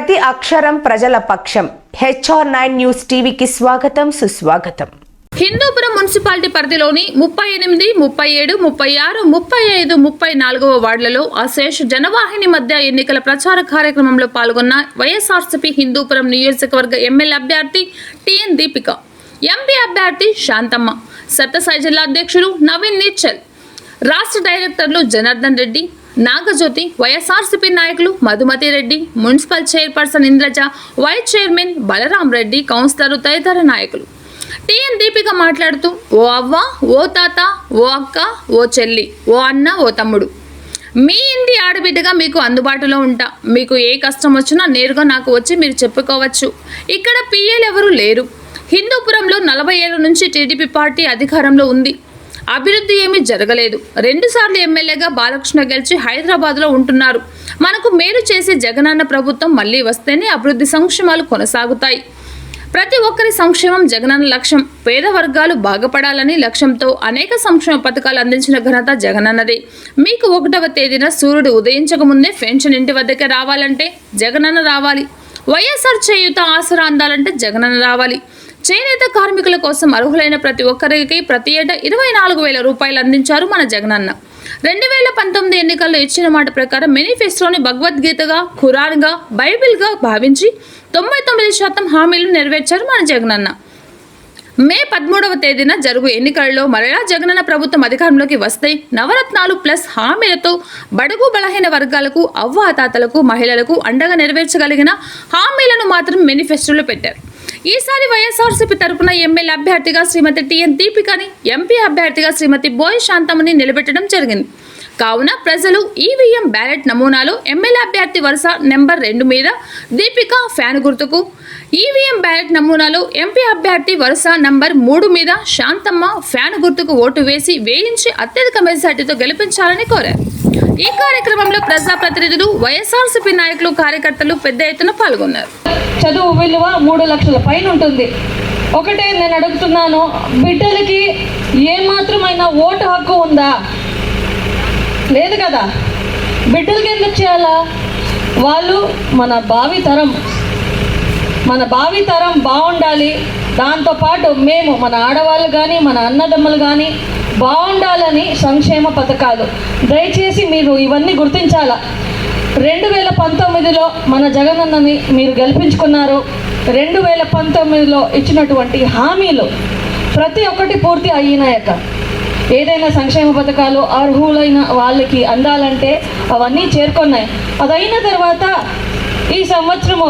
ప్రతి అక్షరం ప్రజల పక్షం. HR9 న్యూస్ టీవీకి స్వాగతం, సుస్వాగతం. హిందూపురం మున్సిపాలిటీ పరిధిలోని 38, 37, 36, 35, 34వ వార్డులలో అశేష్ జనవాహిని మధ్య ఎన్నికల ప్రచార కార్యక్రమంలో పాల్గొన్న వైఎస్ఆర్సీపీ హిందూపురం నియోజకవర్గ ఎమ్మెల్యే అభ్యర్థి TN దీపిక, ఎంపీ అభ్యర్థి శాంతమ్మ, సత్యసాయి జిల్లా అధ్యక్షులు నవీన్ నీచల్, రాష్ట్ర డైరెక్టర్లు జనార్దన్ రెడ్డి, నాగజ్యోతి, వైఎస్ఆర్సీపీ నాయకులు Madhumathi Reddy, municipal chairperson Indraja, vice chairman Balaram Reddy, కౌన్సిలర్లు తదితర నాయకులు. TN దీపిక మాట్లాడుతూ, ఓ అవ్వ, ఓ తాత, ఓ అక్క, ఓ చెల్లి, ఓ అన్న, ఓ తమ్ముడు, మీ ఇంటి ఆడబిడ్డగా మీకు అందుబాటులో ఉంటా. మీకు ఏ కష్టం వచ్చినా నేరుగా నాకు వచ్చి మీరు చెప్పుకోవచ్చు. ఇక్కడ PL ఎవరు లేరు. హిందూపురంలో 40 ఏళ్ల నుంచి టీడీపీ పార్టీ అధికారంలో ఉంది. అభివృద్ధి ఏమీ జరగలేదు. 2 సార్లు ఎమ్మెల్యేగా బాలకృష్ణ గెలిచి హైదరాబాద్లో ఉంటున్నారు. మనకు మేలు చేసే జగనన్న ప్రభుత్వం మళ్ళీ వస్తేనే అభివృద్ధి సంక్షేమాలు కొనసాగుతాయి. ప్రతి ఒక్కరి సంక్షేమం జగనన్న లక్ష్యం. పేద వర్గాలు బాగుపడాలని లక్ష్యంతో అనేక సంక్షేమ పథకాలు అందించిన ఘనత జగనన్నదే. మీకు 1వ తేదీన సూర్యుడు ఉదయించక ముందే పెన్షన్ ఇంటి వద్దకే రావాలంటే జగనన్న రావాలి. వైఎస్ఆర్ చేయూత ఆసరా అందాలంటే జగనన్న రావాలి. చేనేత కార్మికుల కోసం అర్హులైన ప్రతి ఒక్కరికి ప్రతి ఏటా 24,000 రూపాయలు అందించారు మన జగనన్న. 2019 ఎన్నికల్లో ఇచ్చిన మాట ప్రకారం మేనిఫెస్టోని భగవద్గీతగా, ఖురాన్గా, బైబిల్గా భావించి 99% హామీలు నెరవేర్చారు మన జగనన్న. మే 13వ తేదీన జరుగు ఎన్నికల్లో మరలా జగనన్న ప్రభుత్వం అధికారంలోకి వస్తే నవరత్నాలు ప్లస్ హామీలతో బడుగు బలహీన వర్గాలకు, అవ్వాతాతలకు, మహిళలకు అండగా నెరవేర్చగలిగిన హామీలను మాత్రం మేనిఫెస్టోలో పెట్టారు. ఈసారి వైఎస్ఆర్సీపీ తరపున ఎమ్మెల్యే అభ్యర్థిగా శ్రీమతి TN దీపికని, ఎంపీ అభ్యర్థిగా శ్రీమతి బోయ్ శాంతమ్మని నిలబెట్టడం జరిగింది. కావున ప్రజలు EVM బ్యాలెట్ నమూనాలో ఎమ్మెల్యే అభ్యర్థి వరుస నెంబర్ 2 మీద దీపిక ఫ్యాన్ గుర్తుకు, EVM బ్యాలెట్ నమూనాలో ఎంపీ అభ్యర్థి వరుస నంబర్ 3 మీద శాంతమ్మ ఫ్యాన్ గుర్తుకు ఓటు వేయించి అత్యధిక మెజార్టీతో గెలిపించాలని కోరారు. ఈ కార్యక్రమంలో ప్రజాప్రతినిధులు, వైఎస్ఆర్సీపీ నాయకులు, కార్యకర్తలు పెద్ద ఎత్తున పాల్గొన్నారు. చదువు విలువ 3 లక్షల పైన ఉంటుంది. ఒకటే నేను అడుగుతున్నాను, బిడ్డలకి ఏమాత్రమైన ఓటు హక్కు ఉందా? లేదు కదా. బిడ్డలకి ఎందుకు చేయాలా? వాళ్ళు మన భావి తరం బాగుండాలి. దాంతోపాటు మేము మన ఆడవాళ్ళు కానీ, మన అన్నదమ్ములు కానీ బాగుండాలని సంక్షేమ పథకాలు. దయచేసి మీరు ఇవన్నీ గుర్తించాలా. 2019లో మన జగనన్నని మీరు గెలిపించుకున్నారు. 2019లో ఇచ్చినటువంటి హామీలు ప్రతి ఒక్కటి పూర్తి అయినాయక ఏదైనా సంక్షేమ పథకాలు అర్హులైన వాళ్ళకి అందాలంటే అవన్నీ చేరుకున్నాయి. అదైన తర్వాత ఈ సంవత్సరము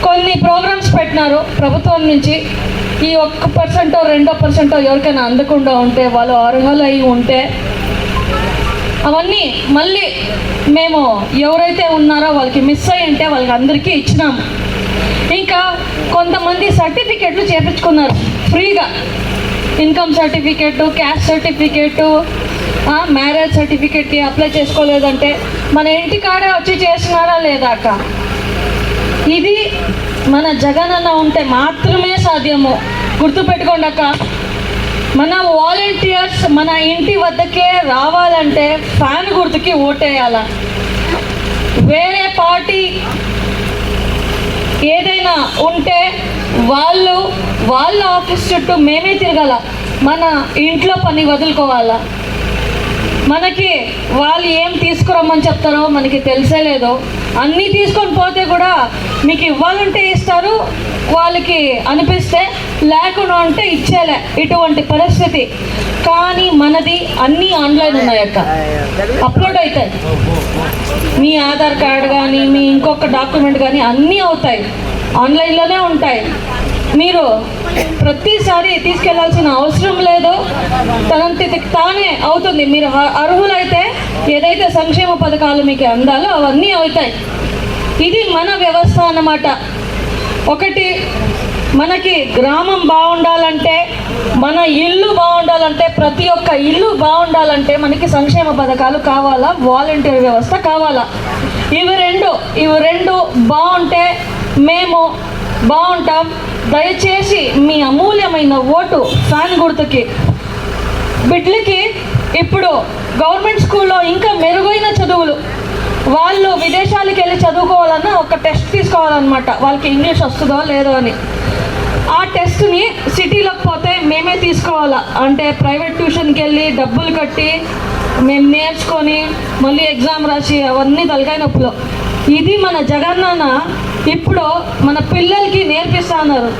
కొన్ని ప్రోగ్రామ్స్ పెట్టినారు ప్రభుత్వం నుంచి. ఈ 1% 2% ఎవరికైనా అందకుండా ఉంటే, వాళ్ళు అర్హులై ఉంటే అవన్నీ మళ్ళీ మేము ఎవరైతే ఉన్నారో వాళ్ళకి మిస్ అయ్యి ఉంటే వాళ్ళకి అందరికీ ఇచ్చినాము. ఇంకా కొంతమంది సర్టిఫికెట్లు చేపించుకున్నారు ఫ్రీగా. Income certificate, caste certificate, marriage సర్టిఫికెట్కి అప్లై చేసుకోలేదంటే మన ఇంటికాడే వచ్చి చేసినారా లేదా అక్క? ఇది మన జగనన్న ఉంటే మాత్రమే సాధ్యము. గుర్తుపెట్టుకోండి అక్క. మన వాలంటీర్స్ మన ఇంటి వద్దకే రావాలంటే ఫ్యాన్ గుర్తుకి ఓటేయాల. వేరే పార్టీ ఏదైనా ఉంటే వాళ్ళ ఆఫీస్ చుట్టూ మేమే తిరగాల. మన ఇంట్లో పని వదులుకోవాలా. మనకి వాళ్ళు ఏం తీసుకురమ్మని చెప్తారో మనకి తెలిసే లేదు. అన్నీ తీసుకొని పోతే కూడా మీకు ఇవ్వాలంటే ఇస్తారు, వాళ్ళకి అనిపిస్తే లేకుండా ఉంటే ఇచ్చేలే, ఇటువంటి పరిస్థితి. కానీ మనది అన్నీ ఆన్లైన్ ఉన్నాయక్క, అప్లోడ్ అవుతాయి. మీ ఆధార్ కార్డు కానీ, మీ ఇంకొక డాక్యుమెంట్ కానీ అన్నీ అవుతాయి, ఆన్లైన్లోనే ఉంటాయి. మీరు ప్రతిసారి తీసుకెళ్లాల్సిన అవసరం లేదు, తనంతటి తానే అవుతుంది. మీరు అర్హులైతే ఏదైతే సంక్షేమ పథకాలు మీకు అందాలో అవన్నీ అవుతాయి. ఇది మన వ్యవస్థ అన్నమాట. ఒకటి, మనకి గ్రామం బాగుండాలంటే, మన ఇల్లు బాగుండాలంటే, ప్రతి ఒక్క ఇల్లు బాగుండాలంటే మనకి సంక్షేమ పథకాలు కావాలా, వాలంటీర్ వ్యవస్థ కావాలా. ఇవి రెండు బాగుంటే మేము బాగుంటాం. దయచేసి మీ అమూల్యమైన ఓటు ఫ్యాన్ గుర్తుకి. బిడ్లకి ఇప్పుడు గవర్నమెంట్ స్కూల్లో ఇంకా మెరుగైన చదువులు వాళ్ళు విదేశాలకు వెళ్ళి చదువుకోవాలన్నా ఒక టెస్ట్ తీసుకోవాలన్నమాట, వాళ్ళకి ఇంగ్లీష్ వస్తుందో లేదో అని. ఆ టెస్ట్ని సిటీలోకి పోతే మేమే తీసుకోవాలా, అంటే ప్రైవేట్ ట్యూషన్కి వెళ్ళి డబ్బులు కట్టి మేము నేర్చుకొని మళ్ళీ ఎగ్జామ్ రాసి అవన్నీ తలకాయ నొప్పులు. ఇది మన జగనన్న ఇప్పుడు మన పిల్లలకి నేర్పిస్తున్నారు.